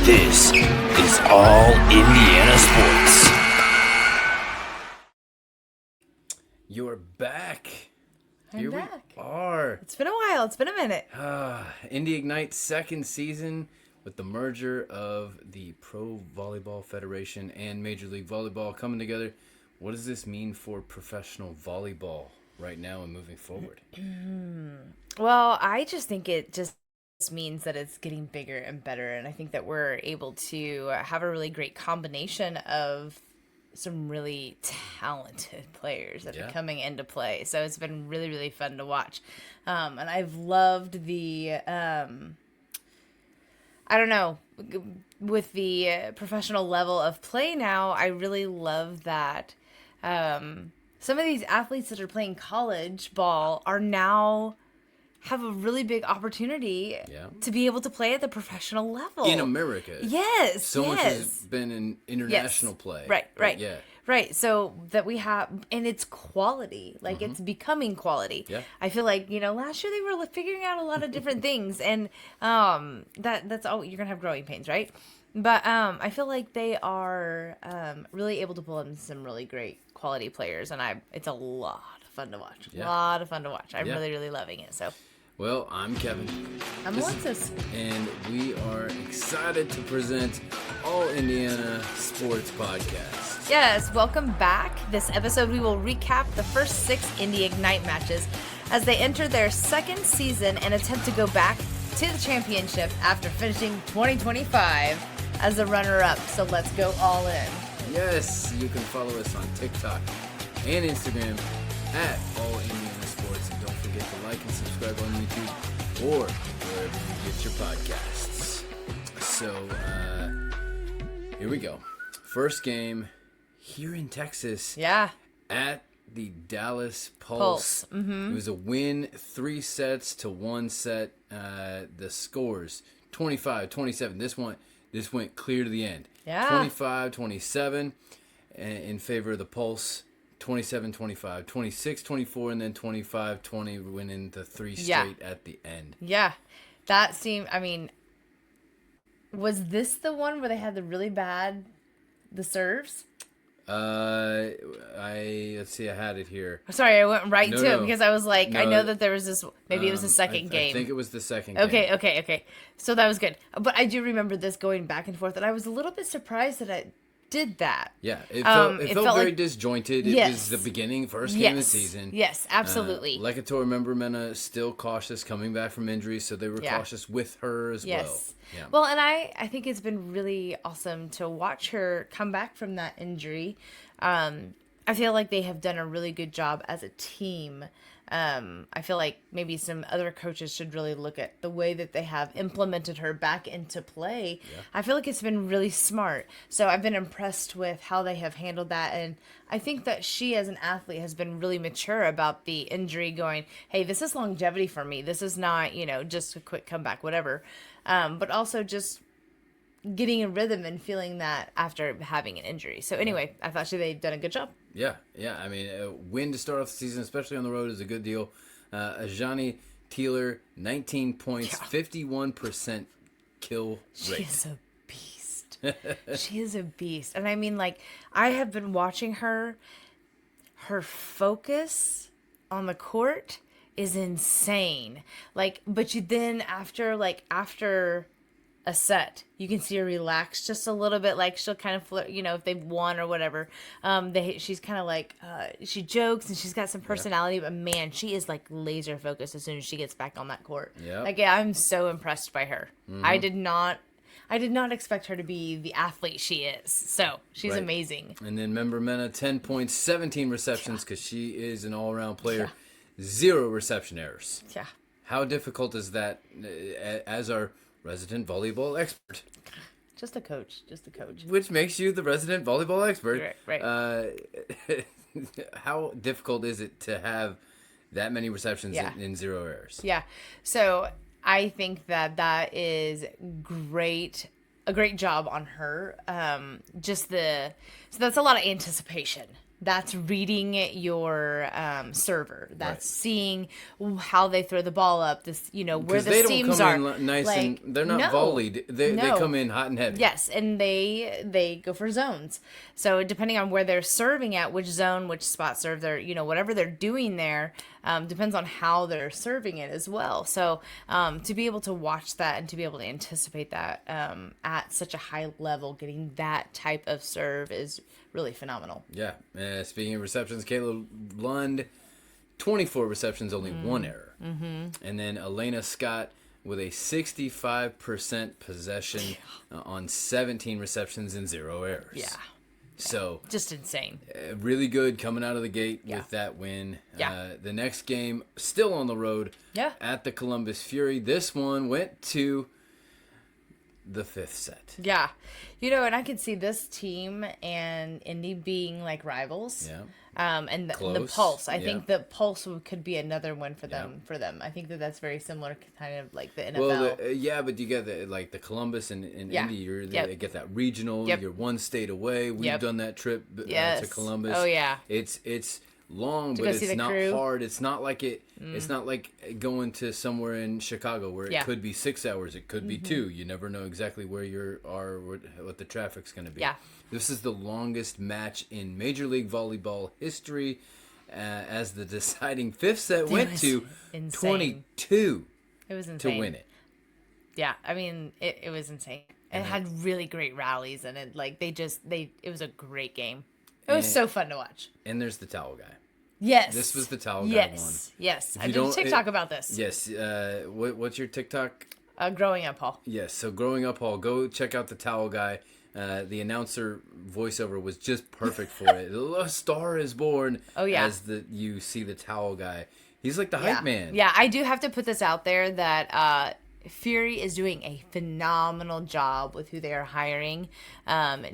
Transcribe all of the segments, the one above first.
This is All Indiana Sports. You're back. I'm back. We are. It's been a while. It's been a minute. Indy Ignite second season with the merger of the Pro Volleyball Federation and Major League Volleyball coming together. What does this mean for professional volleyball right now and moving forward? Well, I just think it just means that it's getting bigger and better, and I think that we're able to have a really great combination of some really talented players that are coming into play. So it's been really, really fun to watch. And I've loved the, I don't know, with the professional level of play now, I really love that some of these athletes that are playing college ball are now have a really big opportunity to be able to play at the professional level. In America. Yes. So much has been in international play. Right. Yeah. Right. So that we have, and it's quality, like it's becoming quality. Yeah. I feel like, last year they were figuring out a lot of different things, and that's all, you're going to have growing pains, right? But I feel like they are really able to pull in some really great quality players, and it's a lot of fun to watch. A lot of fun to watch. I'm really, really loving it. So. Well, I'm Kevin. I'm Alexis. And we are excited to present All Indiana Sports Podcast. Yes, welcome back. This episode, we will recap the first 6 Indy Ignite matches as they enter their second season and attempt to go back to the championship after finishing 2025 as the runner-up. So let's go all in. Yes, you can follow us on TikTok and Instagram at All Indiana Sports. And don't forget to like and subscribe on YouTube or wherever you get your podcasts. So, here we go. First game here in Texas. Yeah. At the Dallas Pulse. Mm-hmm. It was a win, 3 sets to 1 set. The scores 25-27. This went clear to the end. Yeah. 25-27 in favor of the Pulse. 27-25, 26-24, and then 25-20 winning the 3 straight at the end. Yeah. That seemed, was this the one where they had the really bad, the serves? Let's see, I had it here. Sorry, I went right to it because I was like, No, I know that there was this, maybe it was the second game. I think it was the second game. game. Okay. So that was good. But I do remember this going back and forth, and I was a little bit surprised that it did that. Yeah, it felt very like, disjointed. It was the first game of the season. Yes, absolutely. Lekator, remember, Mena still cautious coming back from injury, so they were cautious with her as well. Yeah. Well, and I think it's been really awesome to watch her come back from that injury. I feel like they have done a really good job as a team. I feel like maybe some other coaches should really look at the way that they have implemented her back into play. Yeah. I feel like it's been really smart. So I've been impressed with how they have handled that. And I think that she as an athlete has been really mature about the injury, going, hey, this is longevity for me. This is not, just a quick comeback, whatever. But also just getting a rhythm and feeling that after having an injury. So anyway, I thought they'd done a good job. Yeah. A win to start off the season, especially on the road, is a good deal. Ajani Teeler, 19 points, 51% kill rate. She is a beast. She is a beast. And I have been watching her focus on the court is insane. But you then after a set, you can see her relax just a little bit, she'll kind of flirt, if they've won or whatever. She's kind of she jokes and she's got some personality, but man, she is laser focused as soon as she gets back on that court. Yeah. I'm so impressed by her. Mm-hmm. I did not expect her to be the athlete she is. So she's amazing. And then remember Mena, 10 points, 17 receptions, because she is an all-around player. 0 reception errors. Yeah. How difficult is that as our resident volleyball expert? Just a coach. Which makes you the resident volleyball expert. Right. How difficult is it to have that many receptions in 0 errors? Yeah. So I think that is great. A great job on her. So that's a lot of anticipation. That's reading your server. That's Right. seeing how they throw the ball up. This, where Because the they don't seams come are. in nice Like, and they're not no, volleyed. They no. come in hot and heavy. Yes, and they go for zones. So depending on where they're serving at, which zone, which spot serve, they're whatever they're doing there, depends on how they're serving it as well. So to be able to watch that and to be able to anticipate that at such a high level, getting that type of serve is really phenomenal. Yeah. Speaking of receptions, Kayla Lund, 24 receptions, only one error. Mm-hmm. And then Elena Scott with a 65% possession on 17 receptions and 0 errors. Yeah. So Just insane. really good coming out of the gate Yeah. with that win. Yeah. The next game, still on the road Yeah. at the Columbus Fury. This one went to the 5th set. Yeah. And I could see this team and Indy being like rivals. Yeah. And the Close, Pulse. I yeah. think the Pulse could be another one for them. I think that's very similar, kind of like the NFL. Well, but you get the Columbus and Yeah. Indy. Yep. They get that regional. Yep. You're one state away. We've Yep. done that trip Yes. to Columbus. Oh, yeah. It's long, To but go see it's the not crew. hard. It's not like it. It's not like going to somewhere in Chicago where it Yeah. could be 6 hours. It could be 2. You never know exactly where you are, what the traffic's going to be. Yeah. This is the longest match in Major League Volleyball history, as the deciding 5th set went was to insane. 22 It was to insane. win it. Yeah, I mean, it was insane. It had really great rallies, and it was a great game. It was so fun to watch. And there's the towel guy. Yes. This was the towel guy Yes. Yes. I did a TikTok about this. Yes. What's your TikTok? Growing up, Paul. Yes. So growing up, Paul, go check out the towel guy. The announcer voiceover was just perfect for it. A star is born. Oh, yeah. As you see the towel guy, he's like the hype man. Yeah, I do have to put this out there that Fury is doing a phenomenal job with who they are hiring.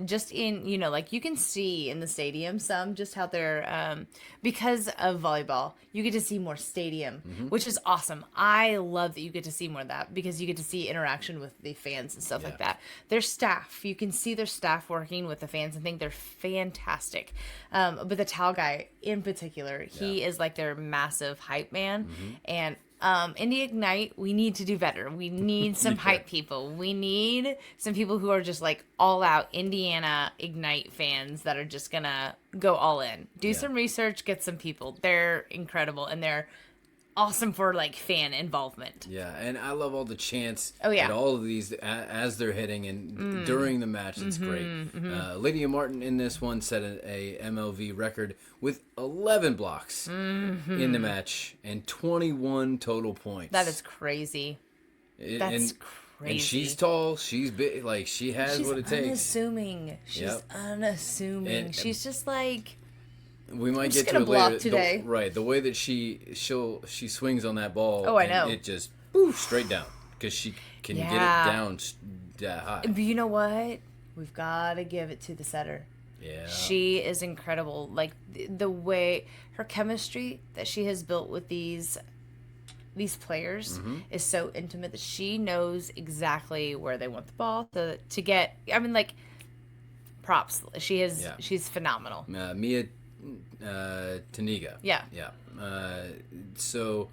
Just in, like you can see in the stadium some just how they're, because of volleyball, you get to see more stadium, which is awesome. I love that you get to see more of that because you get to see interaction with the fans and stuff like that. Their staff, you can see their staff working with the fans and think they're fantastic. But the towel guy in particular, he is like their massive hype man. And Indy Ignite, we need to do better. We need some hype people. We need some people who are just like all out Indiana Ignite fans that are just gonna go all in. Do some research, get some people. They're incredible and they're awesome for like fan involvement. Yeah, and I love all the chants yeah. at all of these as they're hitting and during the match. It's great. Lydia Martin in this one set a MLV record with 11 blocks in the match and 21 total points. That is crazy. That's crazy. And she's tall. She's big. Like she has what it takes. Unassuming. She's unassuming. She's just like. We might just get to it block later. today. The way that she swings on that ball. Oh, I know. It just straight down because she can get it down that high. But you know what? We've got to give it to the setter. Yeah. She is incredible. Like the way her chemistry that she has built with these players is so intimate that she knows exactly where they want the ball to get. I mean, like props. She's phenomenal. Mia Taniga. Yeah. So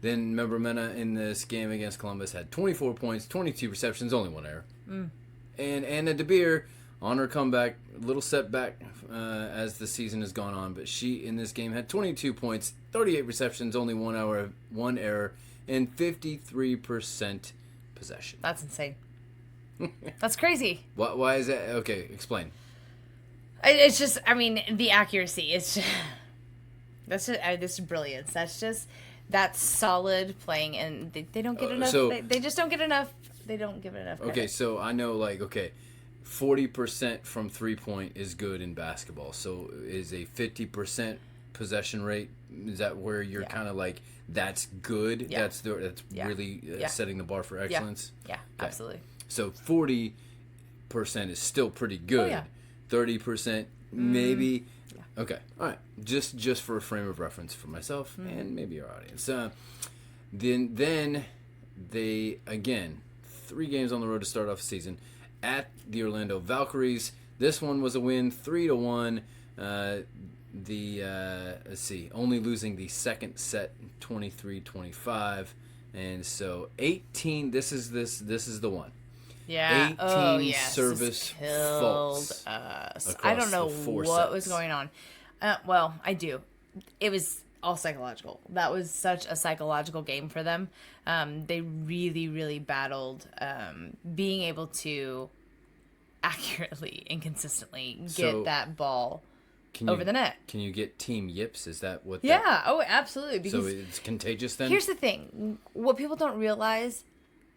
then remember Mena in this game against Columbus had 24 points, 22 receptions, only 1 error. And Anna DeBeer on her comeback, a little setback as the season has gone on, but she in this game had 22 points, 38 receptions, only 1 error, and 53% possession. That's insane. That's crazy. Why is that? Okay, explain. It's just, I mean, the accuracy. It's just, this is brilliance. That's solid playing, and they don't get enough. They just don't get enough. They don't give it enough credit. Okay, so I know, 40% from 3-point is good in basketball. So is a 50% possession rate? Is that where you're kind of like, that's good? Yeah. That's really setting the bar for excellence? Yeah, Okay. absolutely. So 40% is still pretty good. Oh, yeah. 30% maybe. Yeah. Okay, all right. Just for a frame of reference for myself and maybe our audience. Then they, again, 3 games on the road to start off the season at the Orlando Valkyries. This one was a win, 3-1. Let's see, only losing the second set 23-25, and so 18. This is the one. Yeah. 18 Oh, yes. service This killed faults us. I don't across know the four what was sets. going on. Well, I do. It was all psychological. That was such a psychological game for them. They really, really battled being able to accurately and consistently get So, that ball Can over you the net. can you get team yips? Is that what? Yeah. Oh, absolutely. So Because it's contagious then. here's the thing: what people don't realize,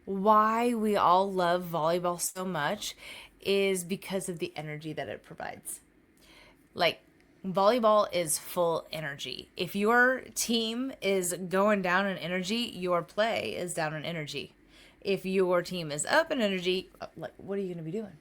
why we all love volleyball so much, is because of the energy that it provides. Like, volleyball is full energy. If your team is going down in energy, your play is down in energy. If your team is up in energy, like, what are you going to be doing?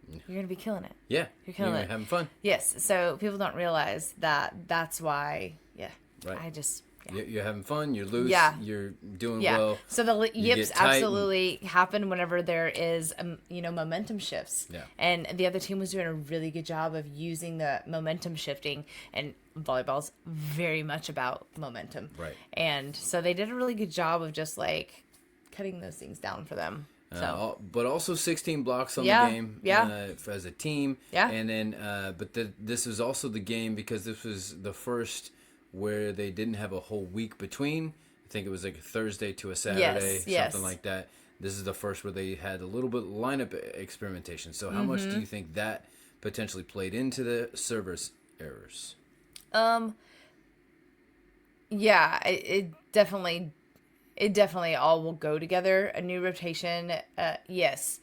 You're going to be killing it. Yeah, You're killing it. having fun. Yes. So people don't realize that that's why, yeah. Right. I just, You're having fun. You're loose. Yeah. You're doing yeah. well. So the You yips get tight absolutely happen whenever there is, momentum shifts. Yeah. And the other team was doing a really good job of using the momentum shifting, and volleyball's very much about momentum. Right. And so they did a really good job of just like cutting those things down for them. So But also 16 blocks on Yeah, the game. yeah. As a team. Yeah. And then, this was also the game because this was the first where they didn't have a whole week between. I think it was like a Thursday to a Saturday, Yes. something like that. This is the first where they had a little bit of lineup experimentation. So how much Mm-hmm. do you think that potentially played into the servers errors? Yeah, it definitely all will go together. A new rotation, yes.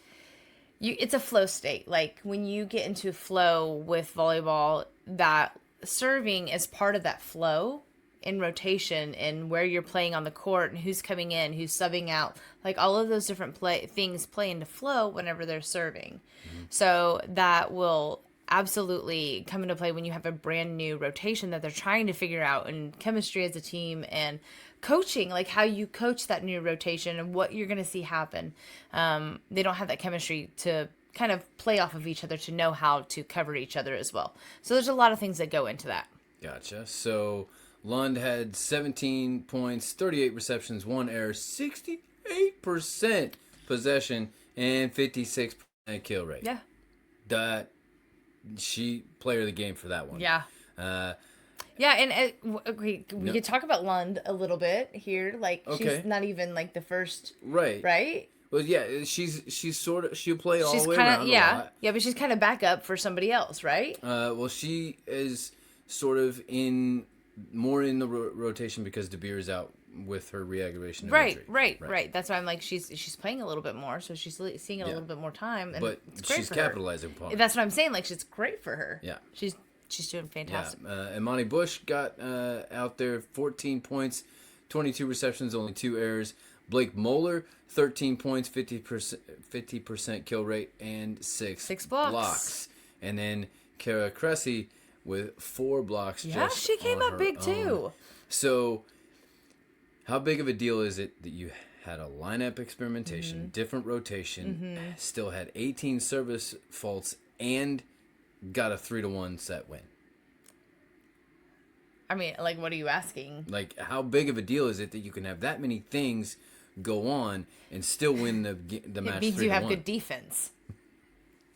It's a flow state. Like when you get into flow with volleyball, that serving is part of that flow in rotation and where you're playing on the court and who's coming in, who's subbing out. Like all of those different things play into flow whenever they're serving. So that will absolutely come into play when you have a brand new rotation that they're trying to figure out, and chemistry as a team and coaching, like how you coach that new rotation and what you're going to see happen. They don't have that chemistry to kind of play off of each other to know how to cover each other as well. So there's a lot of things that go into that. Gotcha. So Lund had 17 points, 38 receptions, 1 error, 68% possession, and 56% kill rate. Yeah. That she player of the game for that one. Yeah. Yeah, and we could talk about Lund a little bit here. Like, Okay. she's not even like the first, Right. right? Well, yeah, she's sort of, she'll play all She's the way kind around of, a yeah, lot. yeah, but she's kind of backup for somebody else, right? Well, she is sort of more in the rotation because De Beer is out with her re-aggravation of injury. Right. That's why I'm like, she's playing a little bit more, so she's seeing it a little bit more time, and But it's great she's for her. capitalizing upon it. That's what I'm saying. Like, it's great for her. Yeah. She's doing fantastic. Yeah, Imani Bush got out there, 14 points, 22 receptions, only 2 errors. Blake Moeller, 13 points, 50% kill rate, and 6 blocks. And then Kara Cressy with 4 blocks. Yeah, just she came on up her big own. too. So, how big of a deal is it that you had a lineup experimentation, Mm-hmm. different rotation, still had 18 service faults, and got a 3-1 set win? I mean, like, what are you asking? Like, how big of a deal is it that you can have that many things go on and still win the match? It means 3-1? you have good defense.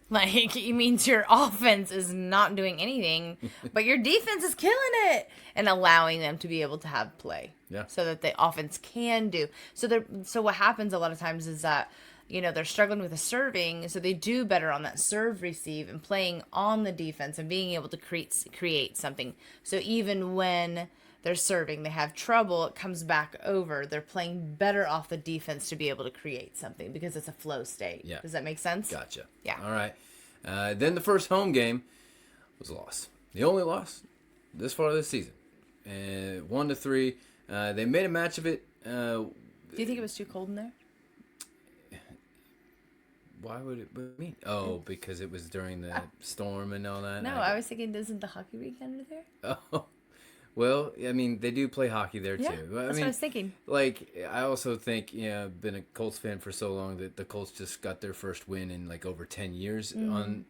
Like, it means your offense is not doing anything, but your defense is killing it and allowing them to be able to have play. Yeah. So that the offense can do. So what happens a lot of times is that, they're struggling with the serving, so they do better on that serve receive and playing on the defense and being able to create something. So even when they're serving, they have trouble, it comes back over. They're playing better off the defense to be able to create something because it's a flow state. Yeah. Does that make sense? Gotcha. Yeah. All right. Then the first home game was a loss. The only loss this far this season. 1-3. They made a match of it. Do you think it was too cold in there? Why would it mean? Oh, because it was during the storm and all that? No, I was thinking, isn't the hockey rink under there? Oh, Well, I mean, they do play hockey there Yeah, too. that's what I was thinking. Like, I also think, I've been a Colts fan for so long that the Colts just got their first win in like over 10 years on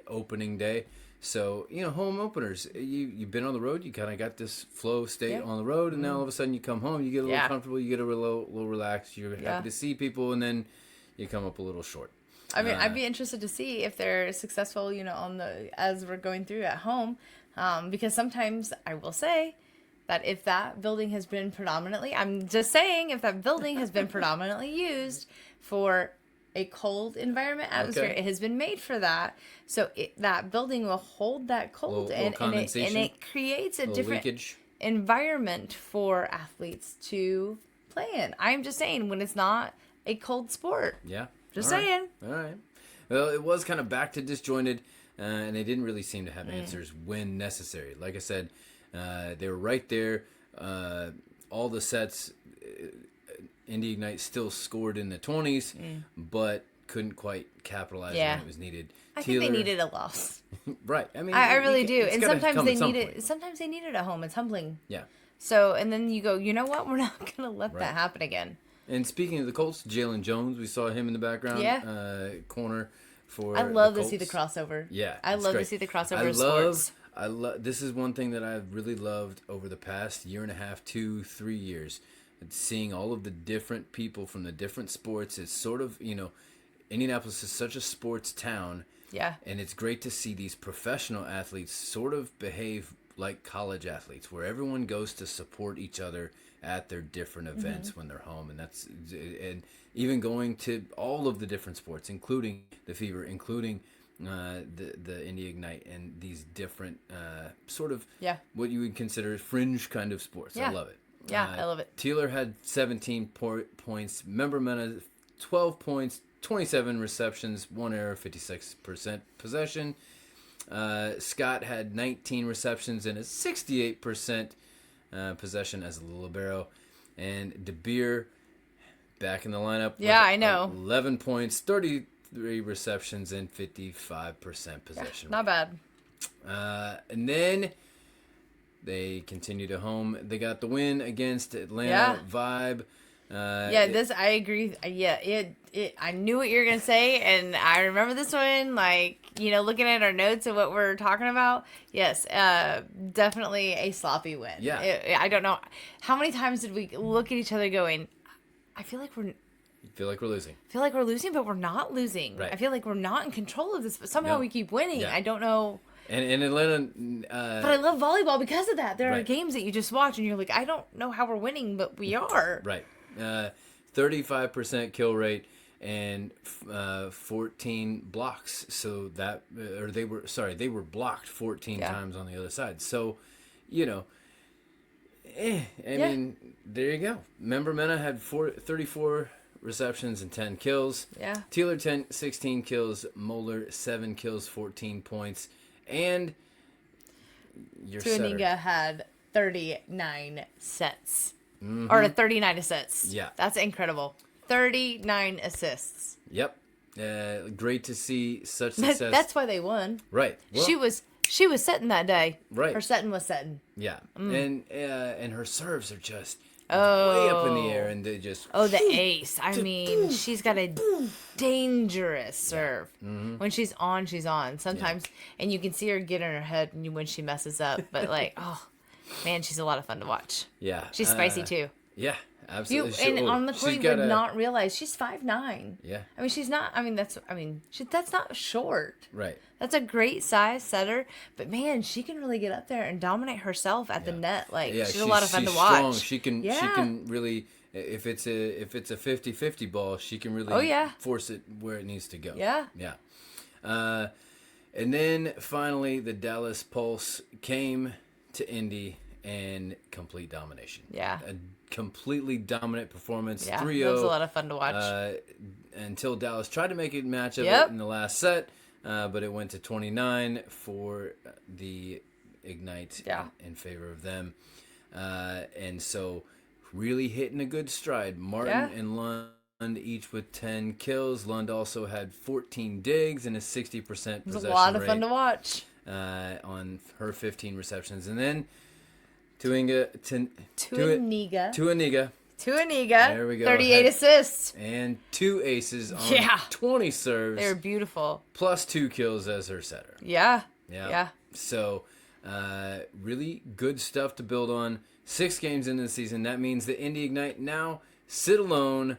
opening day. So, home openers, you've been on the road, you kind of got this flow state on the road, and now all of a sudden you come home, you get a little comfortable, you get a little relaxed, you're happy to see people, and then you come up a little short. I mean, I'd be interested to see if they're successful, as we're going through at home, because sometimes I will say that if that building has been predominantly, I'm just saying, if that building has been predominantly used for a cold environment atmosphere, it has been made for that, so that building will hold that cold, and it creates a different leakage environment for athletes to play in. I'm just saying, when it's not a cold sport. Yeah. Just saying. All right. Well, it was kind of back to disjointed, and they didn't really seem to have answers when necessary. Like I said, they were right there. All the sets, Indy Ignite still scored in the 20s, but couldn't quite capitalize when it was needed. I think they needed a loss. Right. I mean, I really do. And sometimes they need it. Sometimes they need it at home. It's humbling. Yeah. So, and then you go, you know what? We're not going to let that happen again. And speaking of the Colts, Jalen Jones, we saw him in the background. Yeah. Corner for I love the to see the crossover. Yeah. I love to see the crossover sports. This is one thing that I've really loved over the past year and a half, 2-3 years. Seeing all of the different people from the different sports. It's sort of, Indianapolis is such a sports town. Yeah. And it's great to see these professional athletes sort of behave like college athletes, where everyone goes to support each other at their different events when they're home, and even going to all of the different sports, including the Fever, including the Indy Ignite, and these different sort of what you would consider fringe kind of sports. I love it. Yeah, I love it. Taylor had 17 points. Member Mena 12 points, 27 receptions, 1 error, 56% possession. Scott had 19 receptions and a 68% possession as a libero. And DeBeer back in the lineup. Yeah, I know. 11 points, 33 receptions, and 55% possession. Not bad. And then they continue to home. They got the win against Atlanta Vibe. I agree. I knew what you were gonna say, and I remember this one. Like, looking at our notes and what we're talking about. Yes, definitely a sloppy win. Yeah. I don't know how many times did we look at each other going, I feel like we're losing. I feel like we're losing, but we're not losing. Right. I feel like we're not in control of this, but somehow we keep winning. I don't know. And Atlanta... but I love volleyball because of that. There are games that you just watch, and you're like, I don't know how we're winning, but we are. Right. 35% kill rate and 14 blocks. So that... they were blocked 14 times on the other side. So, I mean, there you go. Member Mena had 34 receptions and 10 kills. Yeah. Taylor 16 kills. Moeller 7 kills, 14 points. And your Tuaniga had 39 sets. Or 39 assists. Yeah. That's incredible. 39 assists. Yep. Great to see such success. That's why they won. Right. Well, she was setting that day. Right. Her setting was setting. Yeah. And her serves are just way up in the air, and they just... Oh, the ace. I mean, she's got a dangerous serve. When she's on, she's on. Sometimes, and you can see her get in her head when she messes up. But, man, she's a lot of fun to watch. Yeah. She's spicy, too. Yeah, absolutely. And on the court, you would not realize she's 5'9". Yeah. I mean, she's not... that's not short. Right. That's a great size setter, but man, she can really get up there and dominate herself at the net. She's a lot of fun to watch. Strong. She can really, if it's a 50-50 ball, she can really force it where it needs to go. Yeah. Yeah. And then finally, the Dallas Pulse came to Indy and complete domination. Yeah. A completely dominant performance. Yeah. 3-0. That was a lot of fun to watch. Until Dallas tried to make a match of it in the last set. But it went to 29 for the Ignite in favor of them. And so really hitting a good stride. Martin and Lund each with 10 kills. Lund also had 14 digs and a 60% possession rate. It was a lot of fun to watch. On her 15 receptions. And then Tuaniga. There we go. 38 assists. And 2 aces on Yeah. 20 serves. They're beautiful. Plus 2 kills as her setter. Yeah. Yeah. So, really good stuff to build on. 6 games into the season. That means the Indy Ignite now sit alone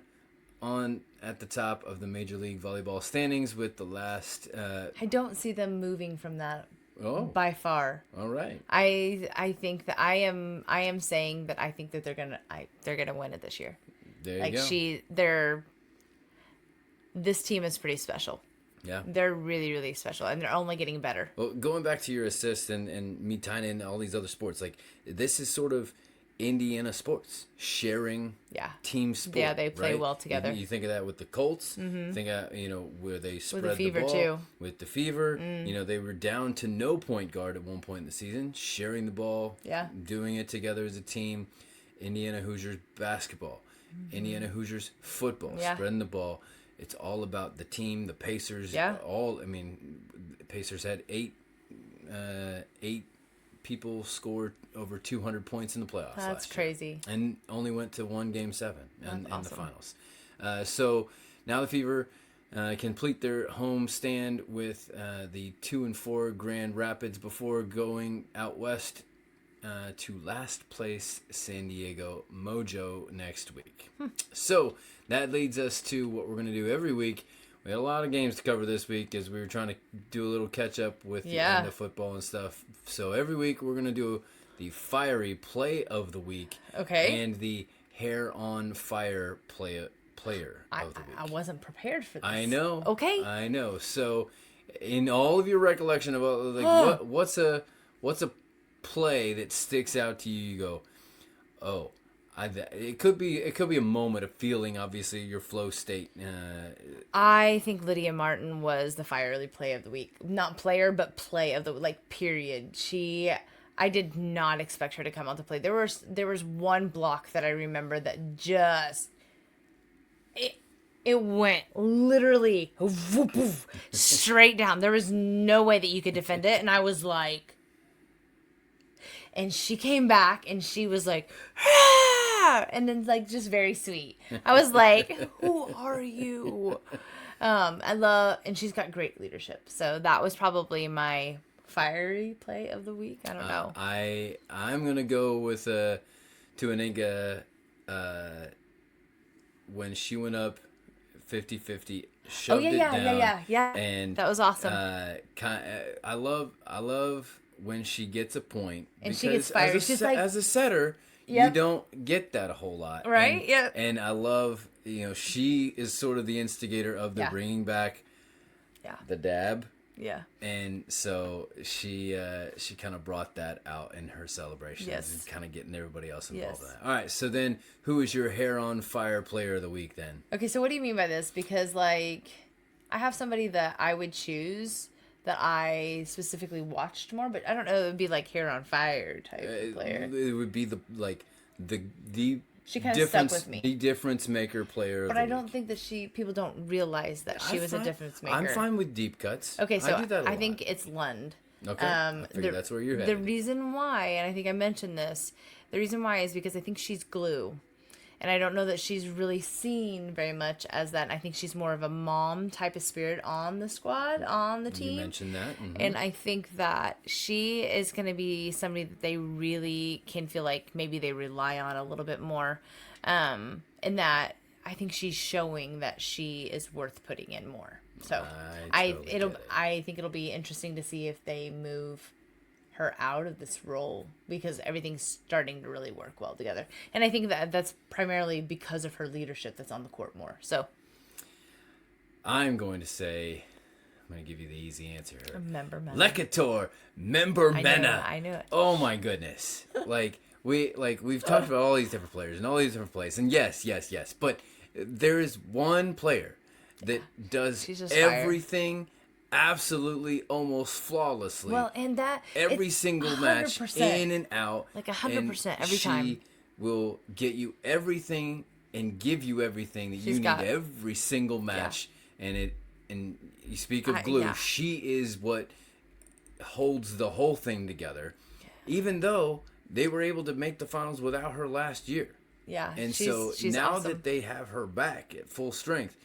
at the top of the Major League Volleyball standings with the last. I don't see them moving from that. Oh. By far. All right. I think that I am saying that I think that they're gonna win it this year. There you go. This team is pretty special. Yeah. They're really, really special, and they're only getting better. Well, going back to your assist and me tying in all these other sports, like this is sort of Indiana sports, sharing team sport. Yeah, they play right? well together. You think of that with the Colts. Think of, where they spread with the Fever ball. too. With the Fever, they were down to no point guard at one point in the season, sharing the ball, doing it together as a team. Indiana Hoosiers basketball, Indiana Hoosiers football, spreading the ball. It's all about the team, the Pacers. Pacers had eight people scored over 200 points in the playoffs. That's crazy. And only went to 1 Game 7 in the awesome. finals. So now the Fever complete their home stand with the 2-4 Grand Rapids before going out west to last place San Diego Mojo next week. So that leads us to what we're going to do every week. We had a lot of games to cover this week as we were trying to do a little catch up with the end of football and stuff. So every week we're going to do the fiery play of the week. Okay. And the hair on fire player of the week. I wasn't prepared for this. I know. Okay. I know. So in all of your recollection of what's a play that sticks out to you, you go, oh, it could be a moment of feeling, obviously, your flow state. I think Lydia Martin was the fiery play of the week. Not player, but play of the period. I did not expect her to come out to play. There was one block that I remember that just it went literally whoop, whoop, straight down. There was no way that you could defend it, and I was like, and she came back and she was like, ah! And then just very sweet. I was like, who are you? And she's got great leadership. So that was probably my fiery play of the week. I don't know. I'm gonna go with Tuaniga when she went up 50-50, shoved it down. Yeah. And that was awesome. I love when she gets a point, and she gets fired. As a setter, you don't get that a whole lot, right? And I love, she is sort of the instigator of the bringing back, the dab. Yeah. And so she kind of brought that out in her celebrations and kind of getting everybody else involved in that. All right, so then who is your hair on fire player of the week then? Okay, so what do you mean by this? Because I have somebody that I would choose that I specifically watched more, but I don't know, it would be hair on fire type of player. It would be the she kind of stuck with me. The difference maker player of the week. But I don't think that people don't realize that she was a difference maker. I'm fine with deep cuts. Okay, so I do that a lot. I think it's Lund. Okay, I figured that's where you're headed. The reason why, and I think I mentioned this, the reason why is because I think she's glue. And I don't know that she's really seen very much as that. I think she's more of a mom type of spirit on the squad, on the team. You mentioned that. Mm-hmm. And I think that she is going to be somebody that they really can feel like maybe they rely on a little bit more. And that I think she's showing that she is worth putting in more. So I think it'll be interesting to see if they move her out of this role, because everything's starting to really work well together. And I think that's primarily because of her leadership that's on the court more. So I'm going to give you the easy answer. Member Mena. Lekator, Member Mena. I knew it. Oh my goodness. We've talked about all these different players and all these different plays. And yes. But there is one player that does everything absolutely almost flawlessly. Well, and that every single 100%. Match in and out, 100% every time. She will get you everything and give you everything that you need every single match. And you speak of glue, she is what holds the whole thing together. Even though they were able to make the finals without her last year. Yeah. And she's now awesome. that they have her back at full strength,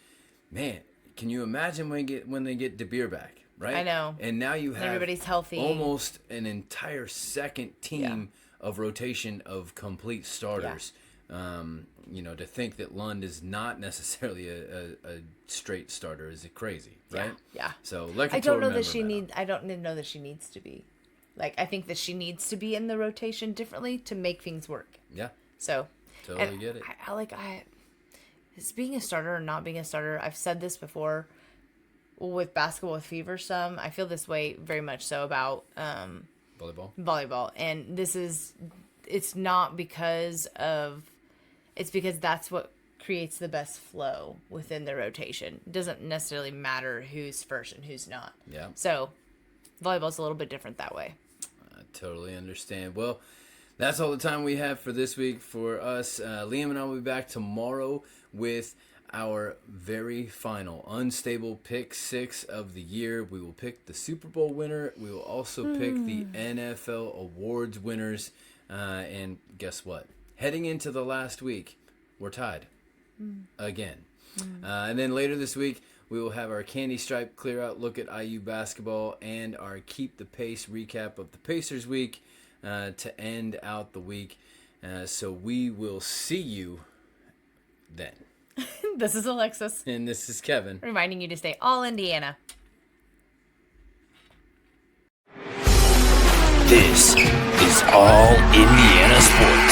man, can you imagine when they get De Beer back, right? I know. And now you have everybody's healthy. Almost an entire second team of rotation of complete starters. To think that Lund is not necessarily a straight starter is crazy, right? Yeah. So I don't know that she needs. I don't know that she needs to be. Like, I think that she needs to be in the rotation differently to make things work. Yeah. So totally get it. Is being a starter or not being a starter. I've said this before with basketball with Fever. I feel this way very much so about volleyball, and it's not because of. It's because that's what creates the best flow within the rotation. It doesn't necessarily matter who's first and who's not. Yeah. So volleyball's a little bit different that way. I totally understand. Well, that's all the time we have for this week for us. Liam and I will be back tomorrow with our very final unstable pick 6 of the year. We will pick the Super Bowl winner. We will also pick the NFL awards winners. And guess what? Heading into the last week, we're tied again. And then later this week, we will have our Candy Stripe clear out look at IU basketball and our Keep the Pace recap of the Pacers week to end out the week. So we will see you then. This is Alexis. And this is Kevin. Reminding you to stay all Indiana. This is All Indiana Sports.